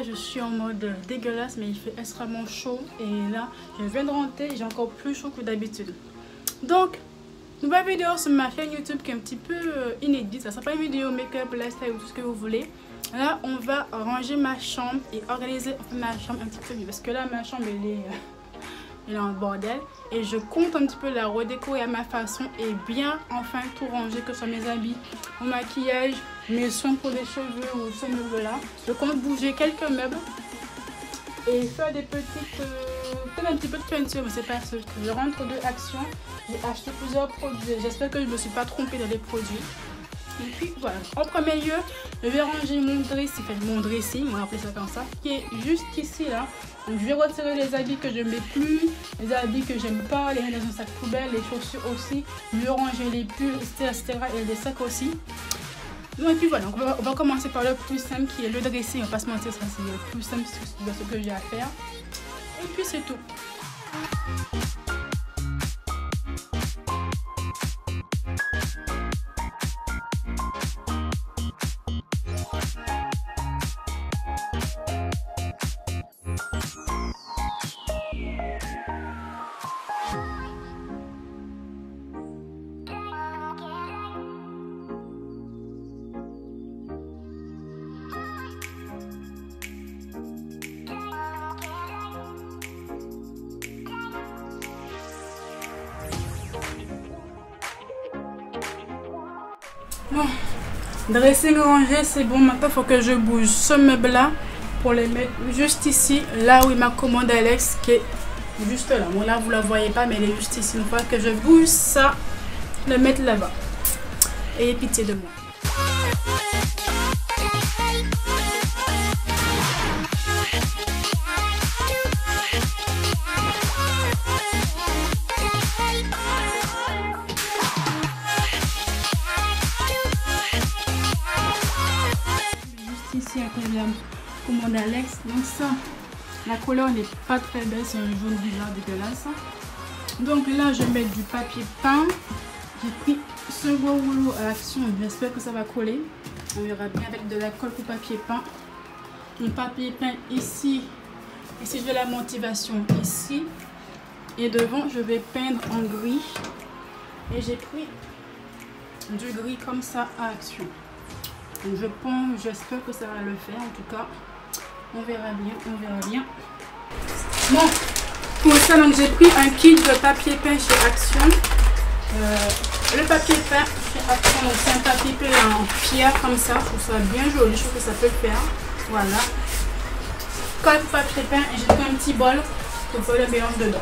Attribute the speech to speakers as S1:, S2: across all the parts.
S1: là je suis en mode dégueulasse, mais il fait extrêmement chaud. Et là je viens de rentrer et j'ai encore plus chaud que d'habitude. Donc nouvelle vidéo sur ma chaîne YouTube qui est un petit peu inédite. Ça sera pas une vidéo make-up, lifestyle ou tout ce que vous voulez. Là on va ranger ma chambre et organiser ma chambre un petit peu mieux, parce que là ma chambre elle est en bordel et je compte un petit peu la redécorer à ma façon et bien enfin tout ranger, que ce soit mes habits, mon maquillage, mes soins pour les cheveux ou ce meuble là. Je compte bouger quelques meubles et faire des petites peut-être un petit peu de peinture, mais c'est pas ce que je rentre de action. J'ai acheté plusieurs produits, j'espère que je ne me suis pas trompée dans les produits. Et puis voilà, en premier lieu je vais ranger mon dressing, on va appeler ça comme ça, qui est juste ici là. Donc je vais retirer les habits que je ne mets plus, les habits que j'aime pas, les mettre dans un sac poubelle, les chaussures aussi, je vais ranger les pulls, etc. et les sacs aussi. Donc, et puis voilà, on va commencer par le plus simple qui est le dressing, on va pas se mentir, ça c'est le plus simple de ce que j'ai à faire. Et puis c'est tout. Bon, dressing rangé, c'est bon. Maintenant, il faut que je bouge ce meuble-là pour les mettre juste ici, là où il ma commande Alex, qui est juste là. Bon, là, vous la voyez pas, mais elle est juste ici. Une fois que je bouge ça, le mettre là-bas. Ayez pitié de moi. Ici à côté de la commande Alex, donc ça la couleur n'est pas très belle, c'est un jaune bizarre dégueulasse. Donc là je mets du papier peint, j'ai pris ce gros rouleau à action, j'espère que ça va coller, on verra bien avec de la colle pour papier peint. Mon papier peint ici je vais la motivation ici et devant je vais peindre en gris et j'ai pris du gris comme ça à action. Donc je pense, j'espère que ça va le faire. En tout cas, on verra bien, on verra bien. Bon, pour ça, donc j'ai pris un kit de papier peint chez Action. Le papier peint chez Action, donc c'est un papier peint en pierre comme ça. Je trouve ça bien joli, je trouve que ça peut le faire. Voilà. Colle papier peint et j'ai pris un petit bol pour faire le mélange dedans.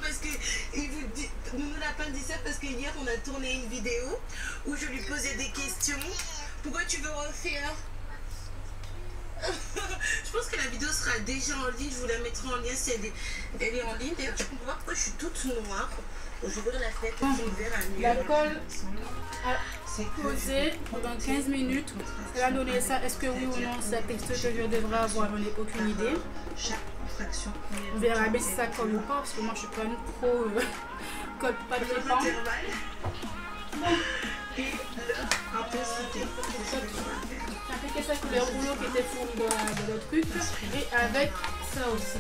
S2: Parce que nous n'a pas dit ça parce que hier on a tourné une vidéo où je lui posais des questions. Pourquoi tu veux refaire? Je pense que la vidéo sera déjà en ligne. Je vous la mettrai en lien si elle est en ligne. D'ailleurs, je comprends pas pourquoi je suis toute noire. Je vais ouvrir la fenêtre et ouvrir un mur.
S1: La colle a posé pendant 15 minutes. Elle a donné ça. Est-ce que oui ou non c'est la texture que je devrais avoir? J'en ai aucune idée. On verra bien si ça colle ou pas, parce que moi je suis pas une pro colle papier peint.
S2: Et l'intensité.
S1: J'ai appliqué ça sur le rouleau qui était fourni dans le truc et avec ça aussi.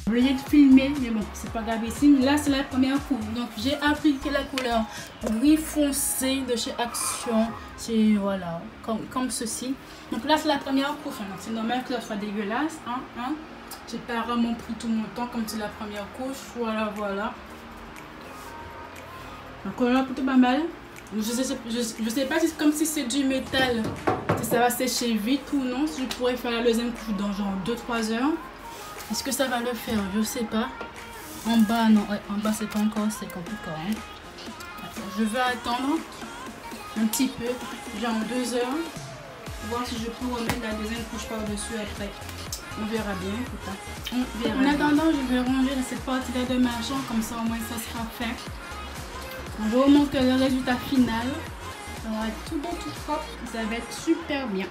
S1: J'ai oublié de filmer, mais bon, c'est pas grave ici. Là, c'est la première couche. Donc, j'ai appliqué la couleur gris foncé de chez Action. C'est voilà, comme ceci. Donc là, c'est la première couche. C'est normal que ça soit dégueulasse. J'ai pas vraiment pris tout mon temps comme c'est la première couche. Voilà. La couleur plutôt pas mal. Je sais pas si c'est comme si c'est du métal, si ça va sécher vite ou non. Si je pourrais faire la deuxième couche dans genre 2-3 heures. Est-ce que ça va le faire? Je sais pas. En bas, non. Ouais, en bas, c'est pas encore sec en tout cas. Je vais attendre un petit peu, genre 2 heures. Voir si je peux remettre la deuxième couche par-dessus après. On verra bien. En attendant, je vais ranger cette partie-là de ma chambre. Comme ça, au moins, ça sera fait. Je vous montre le résultat final. Ça va être tout beau, tout propre. Ça va être super bien.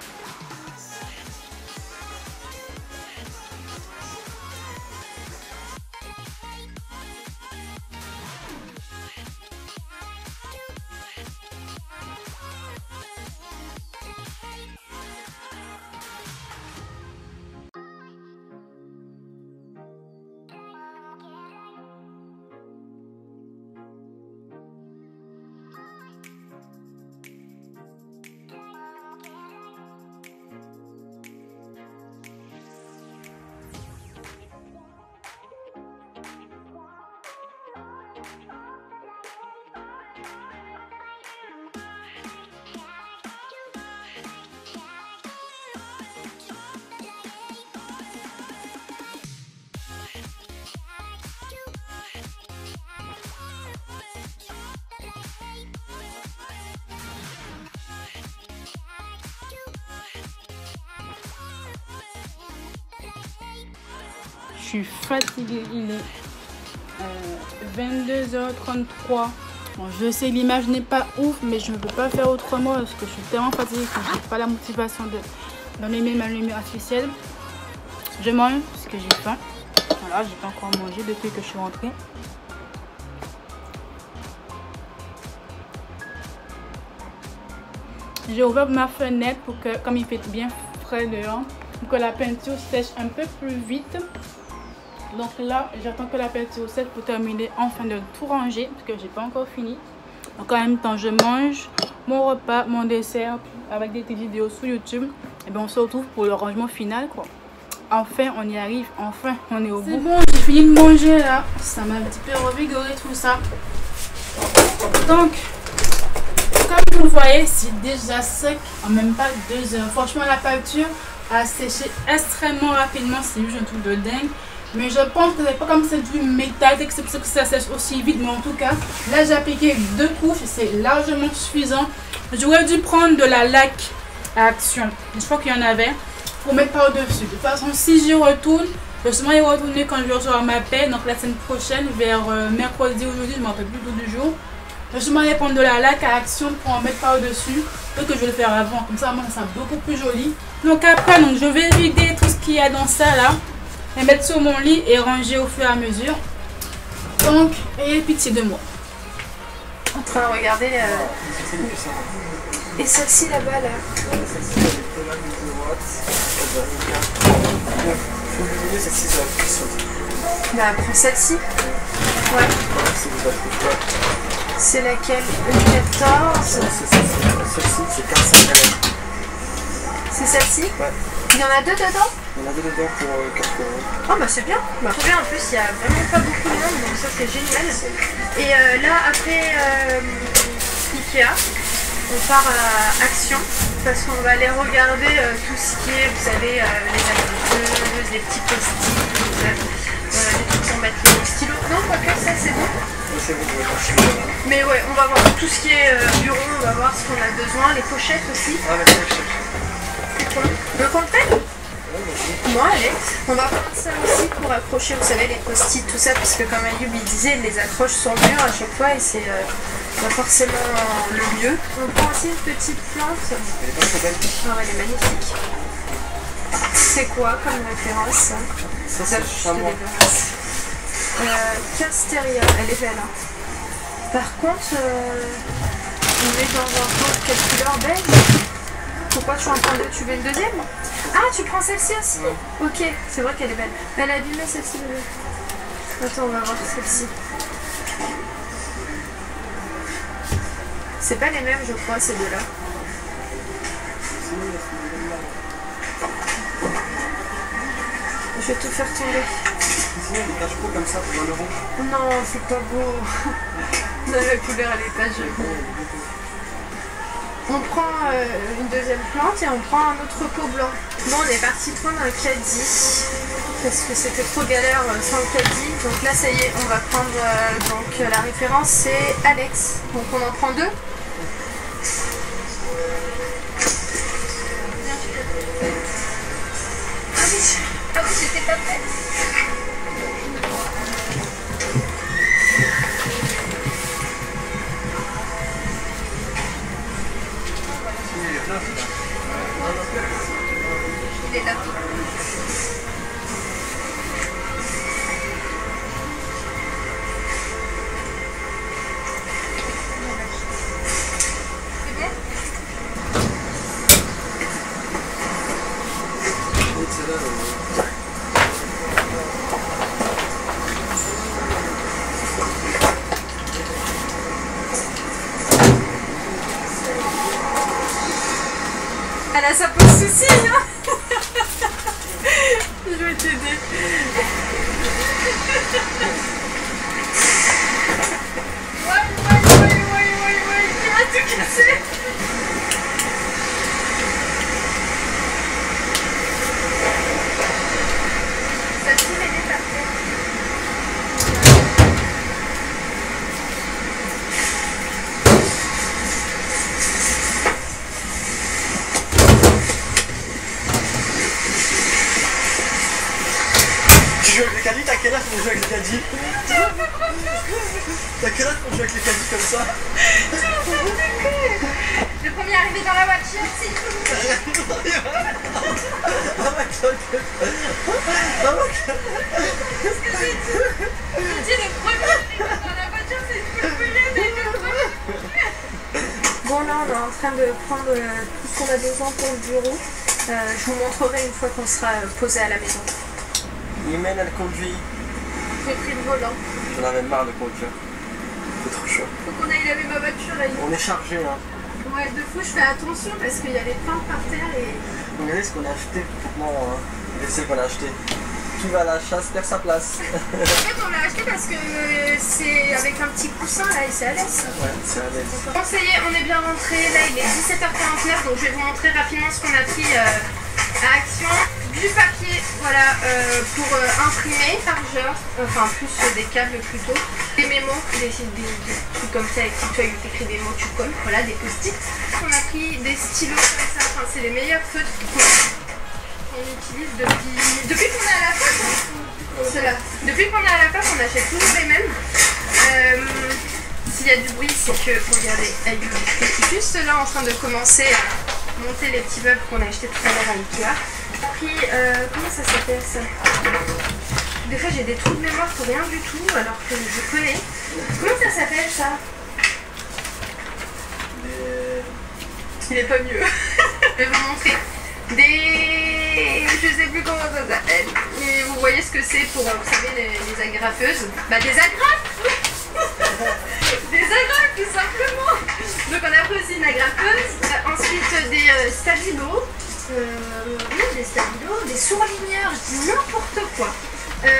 S1: Je suis fatiguée, il est 22h33. Bon, je sais l'image n'est pas ouf, mais je ne peux pas faire autrement parce que je suis tellement fatiguée que je n'ai pas la motivation d'allumer ma lumière artificielle. Je mange parce que j'ai faim. Voilà, j'ai pas encore mangé depuis que je suis rentrée. J'ai ouvert ma fenêtre pour que, comme il fait bien frais dehors, pour que la peinture sèche un peu plus vite. Donc là, j'attends que la peinture sèche pour terminer enfin de tout ranger parce que j'ai pas encore fini. Donc en même temps, je mange mon repas, mon dessert avec des petites vidéos sur YouTube. Et bien on se retrouve pour le rangement final quoi. Enfin, on y arrive. Enfin, on est au bout. C'est bon, j'ai fini de manger là. Ça m'a un petit peu revigoré tout ça. Donc, comme vous voyez, c'est déjà sec en même pas 2 heures. Franchement, la peinture a séché extrêmement rapidement. C'est juste un truc de dingue. Mais je pense que c'est pas comme c'est du métal, que c'est pour ça que ça sèche aussi vite. Mais en tout cas, là j'ai appliqué 2 couches et c'est largement suffisant. J'aurais dû prendre de la laque à Action. Je crois qu'il y en avait pour mettre par-dessus. De toute façon, si j'y retourne, je vais sûrement y retourner quand je vais recevoir ma paie. Donc la semaine prochaine, vers mercredi aujourd'hui, je ne me rappelle plus du jour. Je vais sûrement aller prendre de la laque à Action pour en mettre par-dessus. Peut-être que je vais le faire avant. Comme ça, moi, ça sera beaucoup plus joli. Donc après, donc, je vais vider tout ce qu'il y a dans ça là. Et mettre sur mon lit et ranger au fur et à mesure. Donc, ayez pitié de moi.
S3: En train de regarder et celle-ci là-bas là. Bah prends celle-ci. Ouais. C'est laquelle? Le 14.
S4: Celle-ci, c'est 15.
S3: C'est celle-ci?
S4: Ouais.
S3: Il y en a 2 dedans?
S4: Il y en a 2 dedans pour 4 €.
S3: Oh bah c'est bien. Bah trop bien, en plus il y a vraiment pas beaucoup de monde, donc ça c'est génial. Et là après Ikea, on part à Action parce qu'on va aller regarder tout ce qui est, vous savez, les accrocheuses, les petits post-it, les trucs pour mettre les stylos. Non, quoi que ça c'est bon.
S4: C'est bon, je vais chercher.
S3: Mais ouais, on va voir tout ce qui est bureau, on va voir ce qu'on a besoin, les pochettes aussi.
S4: Ah mais c'est cherche.
S3: C'est quoi? Le cocktail? Bon allez, on va prendre ça aussi pour accrocher, vous savez, les post-it, tout ça, parce que comme Ayoub il disait, il les accroche sur le mur à chaque fois et c'est pas forcément le mieux. On prend aussi une petite plante.
S4: Elle est pas trop belle.
S3: Oh, elle est magnifique. C'est quoi comme référence ça?
S4: Ça c'est le chamois.
S3: Casteria, elle est belle. Hein. Par contre, on est dans un pot de quelle couleur? Beige? Pourquoi tu en prends deux? Tu veux une deuxième? Ah, tu prends celle-ci aussi? Ok, c'est vrai qu'elle est belle. Elle est abîmée celle-ci, bébé. Attends, on va voir celle-ci. C'est pas les mêmes, je crois, ces deux-là. Je vais tout faire tomber.
S4: Sinon, des cache-pots comme ça pour 1 euro.
S3: Non, c'est pas beau. Non, la couleur, elle est pas jolie. On prend une deuxième plante et on prend un autre pot blanc. Bon, on est parti prendre un caddie parce que c'était trop galère sans le caddie. Donc là, ça y est, on va prendre donc la référence, c'est Alex. Donc on en prend deux.
S2: Ah oui, j'étais pas prête. Il est là. C'est bien?
S3: Elle a sa peau de soucis, hein. Je vais t'aider. Ouais, tu vas tout casser. Celle-ci, elle est parfaite.
S4: Tu joues avec les caddies? T'as quel âge pour jouer avec les caddies? T'as quel âge pour jouer avec les caddies comme ça?
S3: Le premier arrivé dans la voiture, c'est tout. Je dis le premier arrivé dans la voiture, c'est le premier, mais le premier. Bon, là, on est en train de prendre tout ce qu'on a besoin pour le bureau. Je vous montrerai une fois qu'on sera posé à la maison.
S4: Imen, elle conduit.
S3: J'ai pris le volant.
S4: J'en avais marre de conduire. C'est trop chaud.
S3: Faut qu'on aille laver ma voiture, là.
S4: On est chargé, hein.
S3: Ouais, deux fois, je fais attention parce qu'il y a les plantes par terre et...
S4: Regardez ce qu'on a acheté. Non, hein. C'est qu'on a acheté. Qui va à la chasse perd sa place.
S3: En fait, on l'a acheté parce que c'est avec un petit coussin, là, et c'est à l'aise.
S4: Ouais, c'est à l'aise.
S3: Bon, ça y est, on est bien rentré. Là, il est 17h49, donc je vais vous montrer rapidement ce qu'on a pris à Action. Du papier, voilà, pour imprimer par genre, enfin plus des câbles plutôt. Des mémos, des trucs comme ça avec qui tu écris des mots, tu colles, voilà, des post-it. On a pris des stylos comme ça, enfin c'est les meilleurs feutres qu'on utilise depuis qu'on est à la fac. Ceux-là. Depuis qu'on est à la fac, on achète toujours les mêmes. S'il y a du bruit, c'est que, regardez, elle est juste là en train de commencer à monter les petits meubles qu'on a achetés tout à l'heure à Ikea. Puis, comment ça s'appelle ça? Des fois j'ai des trous de mémoire pour rien du tout alors que je connais. Comment ça s'appelle ça? Il est pas mieux. Je vais vous montrer. Je sais plus comment ça s'appelle. Mais vous voyez ce que c'est pour, vous savez, les agrafeuses. Bah des agrafes. Des agrafes tout simplement. Donc on a pris aussi une agrafeuse. Ensuite des stabilos. Oui, des stabilos, des surligneurs, je dis n'importe quoi.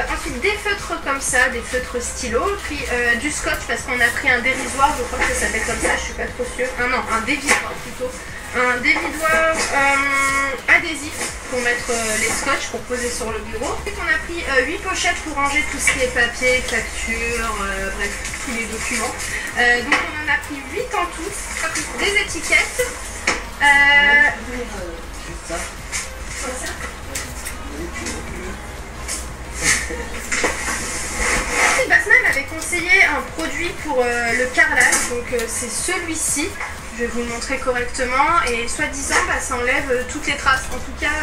S3: Ensuite des feutres comme ça, des feutres stylos, puis du scotch parce qu'on a pris un dérisoire, je crois que ça s'appelle comme ça, je suis pas trop sûre. Ah non, un dévidoir plutôt. Un dévidoir adhésif pour mettre les scotch pour poser sur le bureau. Ensuite on a pris 8 pochettes pour ranger tout ce qui est papier, facture, bref, tous les documents. Donc on en a pris 8 en tout. On a pris des étiquettes. Basma m'avait conseillé un produit pour le carrelage, donc c'est celui-ci. Je vais vous le montrer correctement et soi-disant ça enlève toutes les traces. En tout cas,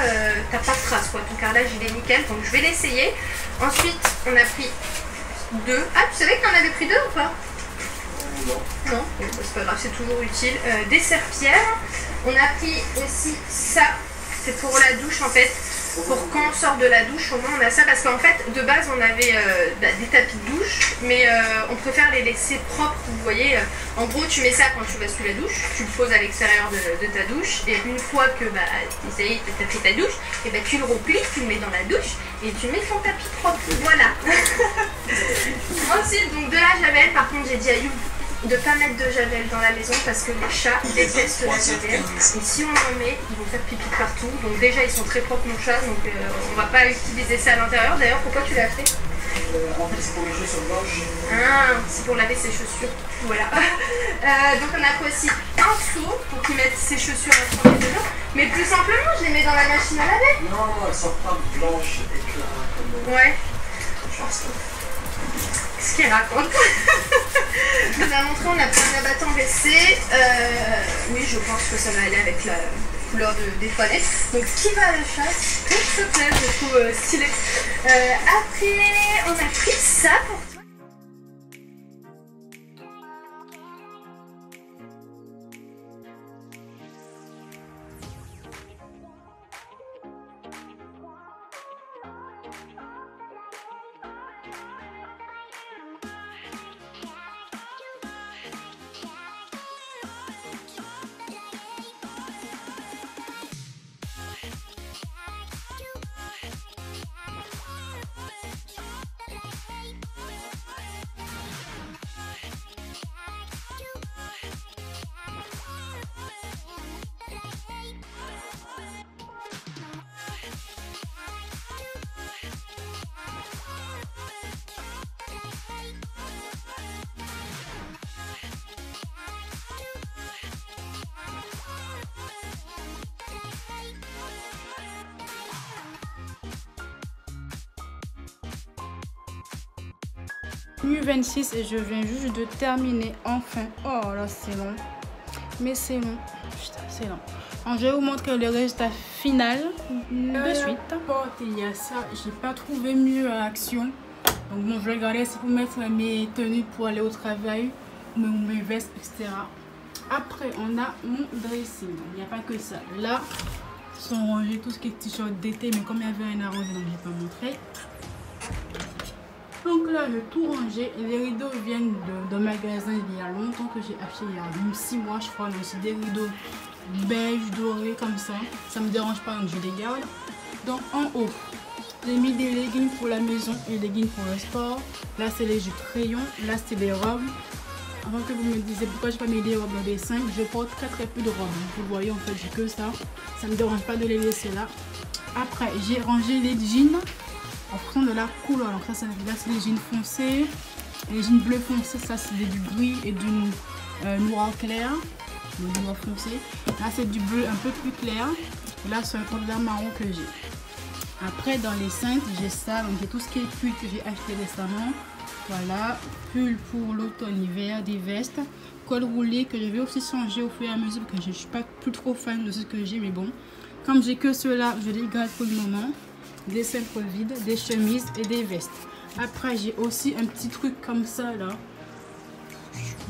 S3: t'as pas de traces quoi. Ton carrelage il est nickel, donc je vais l'essayer. Ensuite, on a pris 2. Ah, tu savais que t'en avais pris 2 ou pas?
S4: Non.
S3: Non, bon, c'est pas grave, c'est toujours utile. Des serpillères. On a pris aussi ça. C'est pour la douche en fait. Pour quand on sort de la douche, au moins on a ça. Parce qu'en fait, de base, on avait des tapis de douche. Mais on préfère les laisser propres. Vous voyez, en gros, tu mets ça quand tu vas sous la douche. Tu le poses à l'extérieur de ta douche. Et une fois que ça y est, tu as fait ta douche, et tu le replies, tu le mets dans la douche. Et tu mets ton tapis propre. Voilà. Ensuite, donc de la javel. Par contre, j'ai dit à You de ne pas mettre de javel dans la maison parce que les chats détestent la javel. Et si on en met, ils vont faire pipi partout. Donc déjà, ils sont très propres, nos chats. Donc on va pas utiliser ça à l'intérieur. D'ailleurs, pourquoi tu l'as fait?
S4: En fait, c'est pour les chaussures blanches.
S3: Ah, c'est pour laver ses chaussures. Voilà. Donc on a pris aussi un seau pour qu'ils mettent ses chaussures à tremper dedans. Mais plus simplement, je les mets dans la machine à laver.
S4: Non, elles sont pas blanches éclat comme...
S3: Ouais.
S4: Je pense que...
S3: Ce qu'il raconte. Je vous ai montré, on a pris un abattant WC. Oui, je pense que ça va aller avec la couleur des toilettes. Donc, qui va à la chasse pour se plaire, je trouve stylé. Après, on a pris ça pour toi.
S1: Nuit 26 et je viens juste de terminer enfin. Oh là c'est long. Mais c'est long. Putain c'est long. Alors, je vais vous montrer le résultat final de suite. Il y a ça. J'ai pas trouvé mieux à Action. Donc bon je vais regarder si pour mettre mes tenues pour aller au travail. Mes vestes etc. Après on a mon dressing. Il n'y a pas que ça. Là sont rangés tout ce qui est t-shirt d'été. Mais comme il y avait un arrangé donc je n'ai pas montré. Donc là, j'ai tout rangé. Les rideaux viennent d'un magasin il y a longtemps que j'ai acheté, il y a même 6 mois je crois. Donc c'est des rideaux beige, dorés comme ça. Ça me dérange pas donc je les garde. Donc en haut, j'ai mis des leggings pour la maison et des leggings pour le sport. Là c'est les jupes crayons, là c'est les robes. Avant que vous me disiez pourquoi j'ai pas mis des robes dans des 5, je porte très peu de robes. Vous voyez en fait j'ai que ça. Ça me dérange pas de les laisser là. Après j'ai rangé les jeans. En fonction de la couleur, donc ça là c'est les jeans foncés, les jeans bleu foncé, ça c'est du gris et du noir clair, le noir foncé. Là c'est du bleu un peu plus clair, et là c'est un couleur marron que j'ai. Après dans les cintres j'ai ça, donc j'ai tout ce qui est pull que j'ai acheté récemment. Voilà, pull pour l'automne-hiver, des vestes, col roulé que je vais aussi changer au fur et à mesure parce que je ne suis pas plus trop fan de ce que j'ai, mais bon, comme j'ai que ceux-là, je les garde pour le moment. Des cintres vides, des chemises et des vestes. Après j'ai aussi un petit truc comme ça là.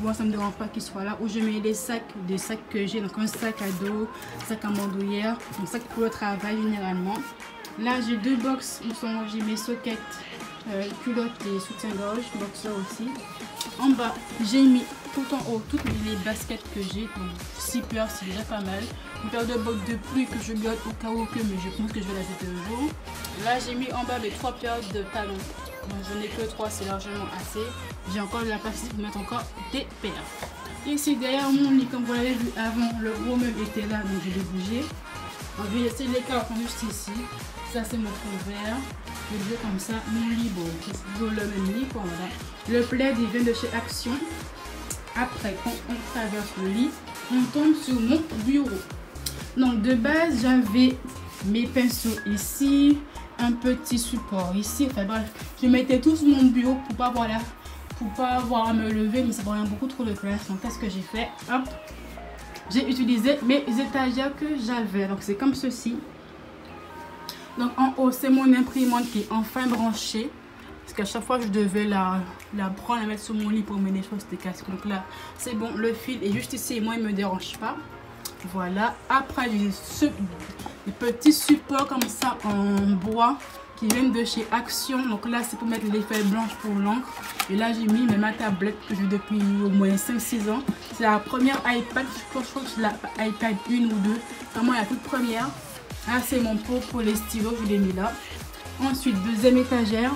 S1: Moi ça me dérange pas qu'il soit là, où je mets des sacs que j'ai, donc un sac à dos, sac à bandoulière, un sac pour le travail généralement. Là j'ai deux box où sont j'ai mes sockets, culottes et soutien-gorge, boxer aussi. En bas j'ai mis tout en haut toutes les baskets que j'ai, donc 6 paires c'est déjà pas mal. Une paire de bottes de pluie que je garde au cas où que, mais je pense que je vais la jeter un jour. Là j'ai mis en bas mes 3 paires de talons. Donc j'en ai que 3, c'est largement assez. J'ai encore de la place pour mettre encore des paires. Ici derrière mon lit, comme vous l'avez vu avant, le gros meuble était là, donc je l'ai bougé. On va essayer les cartes juste ici. Ça c'est mon fond vert. Je le fais comme ça. Mon lit, bon, c'est toujours le même lit quoi. Voilà. Le plaid il vient de chez Action. Après quand on traverse le lit, on tombe sur mon bureau. Donc de base j'avais mes pinceaux ici, un petit support ici, enfin bref, je mettais tout sur mon bureau pour pas avoir à me lever, mais ça prenait beaucoup trop de place. Donc qu'est-ce que j'ai fait? Hop, j'ai utilisé mes étagères que j'avais, donc c'est comme ceci. Donc en haut c'est mon imprimante qui est enfin branchée. parce qu'à chaque fois je devais la prendre, la mettre sur mon lit pour mener des choses, c'était casse. Donc là c'est bon, le fil est juste ici et moi il me dérange pas. Voilà, après j'ai des petits supports comme ça en bois qui viennent de chez Action. Donc là c'est pour mettre les feuilles blanches pour l'encre. Et là j'ai mis ma tablette que j'ai depuis au moins 5-6 ans. C'est la première iPad, je crois que c'est la iPad 1 ou 2, vraiment la toute première. Là c'est mon pot pour les stylos, je l'ai mis là. Ensuite deuxième étagère,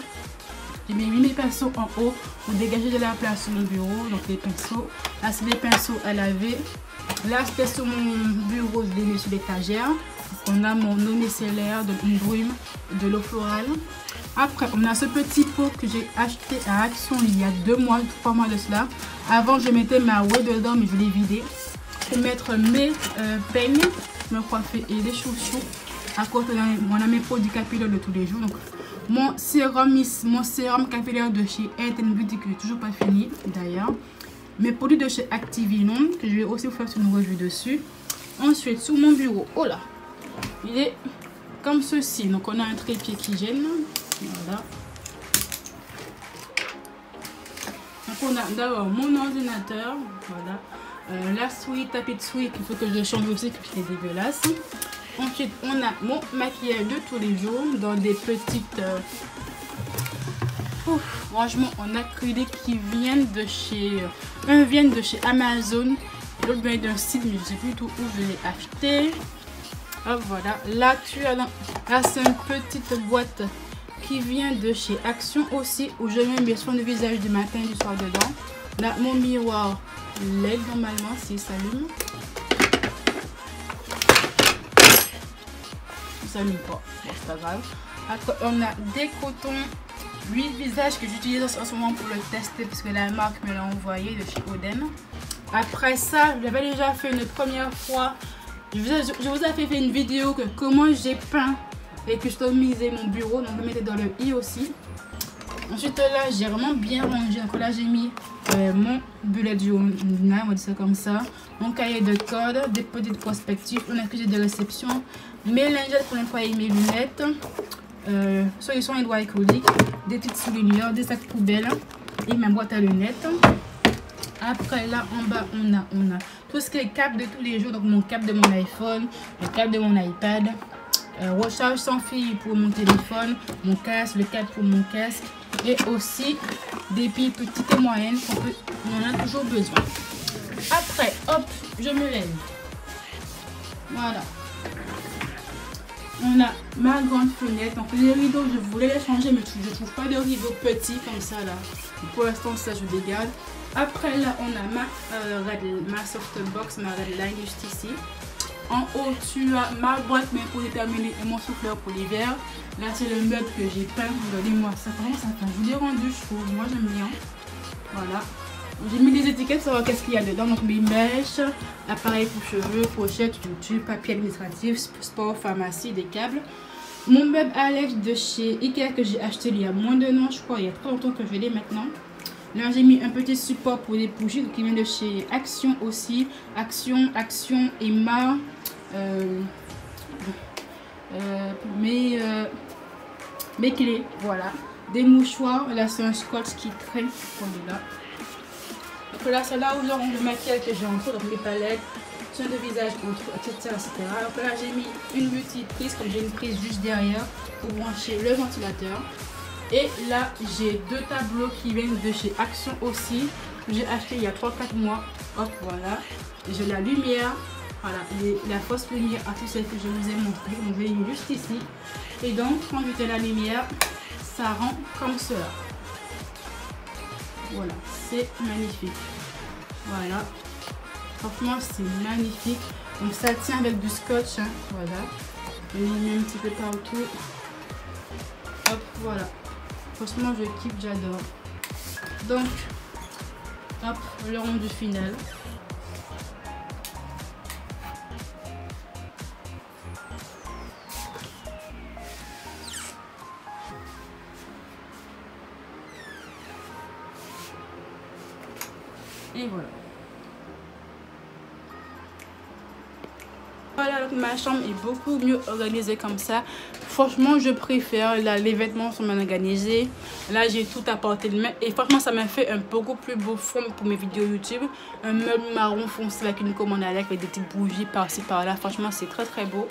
S1: j'ai mis mes pinceaux en haut pour dégager de la place sur mon bureau. Donc les pinceaux, là c'est les pinceaux à laver. Là c'était sur mon bureau, je l'ai mis sur l'étagère. On a mon eau micellaire, de une brume, de l'eau florale. Après on a ce petit pot que j'ai acheté à Action il y a 2 mois, 3 mois de cela. Avant je mettais ma whey dedans mais je l'ai vidé. Pour mettre mes peignes, me coiffer et les chouchous. À côté on a mes produits capillaires de tous les jours. Donc mon sérum capillaire de chez Health & Beauty que j'ai toujours pas fini d'ailleurs. Mes produits de chez Activinon que je vais aussi vous faire une revue dessus. Ensuite sur mon bureau, oh là, il est comme ceci. Donc on a un trépied qui gêne. Voilà. Donc on a d'abord mon ordinateur. Voilà. La souris, tapis de souris qu'il faut que je change aussi, que c'est dégueulasse. Ensuite on a mon maquillage de tous les jours dans des petites franchement en acrylique qui viennent de chez Amazon, l'autre vient d'un site mais je sais plus tout où je l'ai acheté. Hop, voilà, là tu as là c'est une petite boîte qui vient de chez Action aussi, où je mets mes soins de visage du matin et du soir dedans. Là mon miroir LED normalement s'il s'allume. Il s'allume pas, bon c'est pas grave. Après on a des cotons l'huile visage que j'utilise en ce moment pour le tester parce que la marque me l'a envoyé de chez Oden. Après ça, je l'avais déjà fait une première fois. Je vous ai fait une vidéo que comment j'ai peint et customisé mon bureau. Donc je le mettais dans le i aussi. Ensuite là, j'ai vraiment bien rangé. Donc là, j'ai mis mon bullet journal, on va dire ça comme ça. Mon cahier de code, des petites prospectives, une accusé de réception, mes lingettes pour nettoyer mes lunettes. Solution hydroalcoolique, des petites souligneurs, des sacs poubelles et ma boîte à lunettes. Après là en bas on a tout ce qui est câble de tous les jours, donc mon câble de mon iPhone, le câble de mon iPad, recharge sans fil pour mon téléphone, mon casque, le câble pour mon casque et aussi des piles petites et moyennes on en a toujours besoin. Après hop, je me lève, voilà. On a ma grande fenêtre. Donc les rideaux, je voulais les changer, mais je ne trouve pas de rideaux petits comme ça là. Pour l'instant, ça je dégage. Après là, on a ma softbox, ma redline juste ici. En haut, tu as ma boîte mais pour déterminer et mon souffleur pour l'hiver. Là, c'est le meuble que j'ai peint. Regardez-moi ça. Comment ça fait? Je vous l'ai rendu, je trouve. Moi, j'aime bien. Voilà. J'ai mis des étiquettes pour savoir qu'est-ce qu'il y a dedans. Donc mes mèches, appareil pour cheveux, pochette, YouTube, papier administratif, sport, pharmacie, des câbles. Mon meuble Alex de chez Ikea que j'ai acheté il y a moins d'un an, je crois. Il y a très longtemps que je l'ai maintenant. Là j'ai mis un petit support pour les bougies qui vient de chez Action aussi. Action et mes clés. Voilà. Des mouchoirs. Là c'est un scotch qui traîne. Là. Là, c'est là où j'aurai le maquillage que j'ai en dessous, donc les palettes, soins de visage, etc. Donc là, j'ai mis une multiprise, comme j'ai une prise juste derrière pour brancher le ventilateur. Et là, j'ai 2 tableaux qui viennent de chez Action aussi, que j'ai acheté il y a 3-4 mois. Hop, voilà. J'ai la lumière, voilà, la fausse lumière à tout celle que je vous ai montré. Donc, je l'ai mis juste ici. Et donc, quand j'étais la lumière, ça rend comme cela. Voilà, c'est magnifique. Voilà, franchement c'est magnifique. Donc ça tient avec du scotch, hein. Voilà, je l'ai mis un petit peu partout. Hop, voilà, franchement je kiffe, j'adore. Donc hop, le rendu final. Et voilà. Voilà, donc ma chambre est beaucoup mieux organisée comme ça. Franchement, je préfère. Là, les vêtements sont bien organisés. Là, j'ai tout à portée de main. Et franchement, ça m'a fait un beaucoup plus beau fond pour mes vidéos YouTube. Un meuble marron foncé avec une commande avec des petites bougies par-ci par-là. Franchement, c'est très très beau.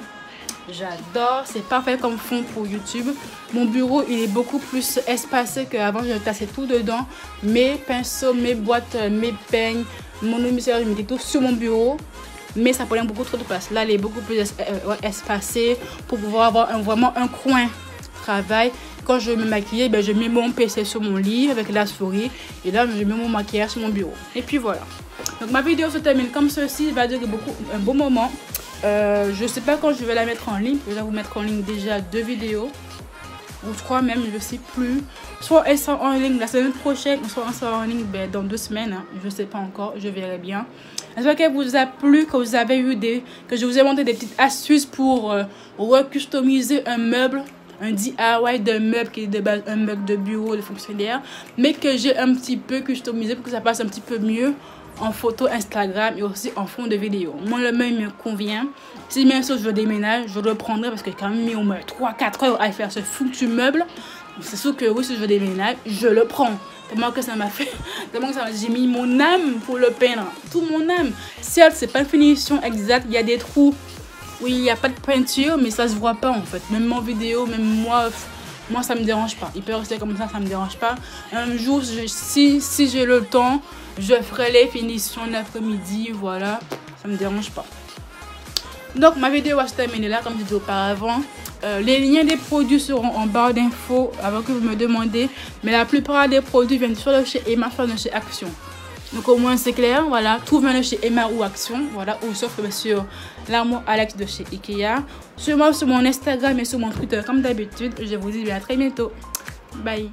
S1: J'adore. C'est parfait comme fond pour YouTube. Mon bureau, il est beaucoup plus espacé qu'avant. Je tassais tout dedans. Mes pinceaux, mes boîtes, mes peignes, mon émissaire, je mettais tout sur mon bureau. Mais ça prenait beaucoup trop de place. Là, elle est beaucoup plus espacée pour pouvoir avoir vraiment un coin travail. Quand je me maquille, ben, je mets mon PC sur mon lit avec la souris. Et là, je mets mon maquillage sur mon bureau. Et puis voilà. Donc ma vidéo se termine comme ceci. Il va durer un beau moment. Je ne sais pas quand je vais la mettre en ligne. Je vais vous mettre en ligne déjà 2 vidéos. Ou 3 même, je ne sais plus. Soit elles sont en ligne la semaine prochaine, soit elles sont en ligne dans 2 semaines. Hein. Je ne sais pas encore, je verrai bien. J'espère qu'elle vous a plu, que vous avez eu que je vous ai montré des petites astuces pour recustomiser un meuble, un DIY de meuble qui est de base un meuble de bureau de fonctionnaire, mais que j'ai un petit peu customisé pour que ça passe un petit peu mieux en photo Instagram et aussi en fond de vidéo. Moi, le meuble me convient. Si bien sûr je déménage, je le prendrai parce que j'ai quand même mis au moins 3-4 heures à faire ce foutu meuble. C'est sûr que oui, si je déménage, je le prends. Tellement que ça m'a fait, j'ai mis mon âme pour le peindre, tout mon âme. Certes, c'est pas une finition exacte, il y a des trous où il n'y a pas de peinture, mais ça se voit pas en fait. Même en vidéo, même moi ça me dérange pas. Il peut rester comme ça me dérange pas. Un jour, si j'ai le temps, je ferai les finitions l'après-midi, voilà, ça me dérange pas. Donc ma vidéo va se terminer là, comme je disais auparavant. Les liens des produits seront en barre d'infos avant que vous me demandez. Mais la plupart des produits viennent soit de chez Emma, soit de chez Action. Donc au moins c'est clair, voilà. Tout vient de chez Emma ou Action, voilà. Ou sauf sur l'armoire Alex de chez Ikea. Sur mon Instagram et sur mon Twitter comme d'habitude. Je vous dis à très bientôt. Bye.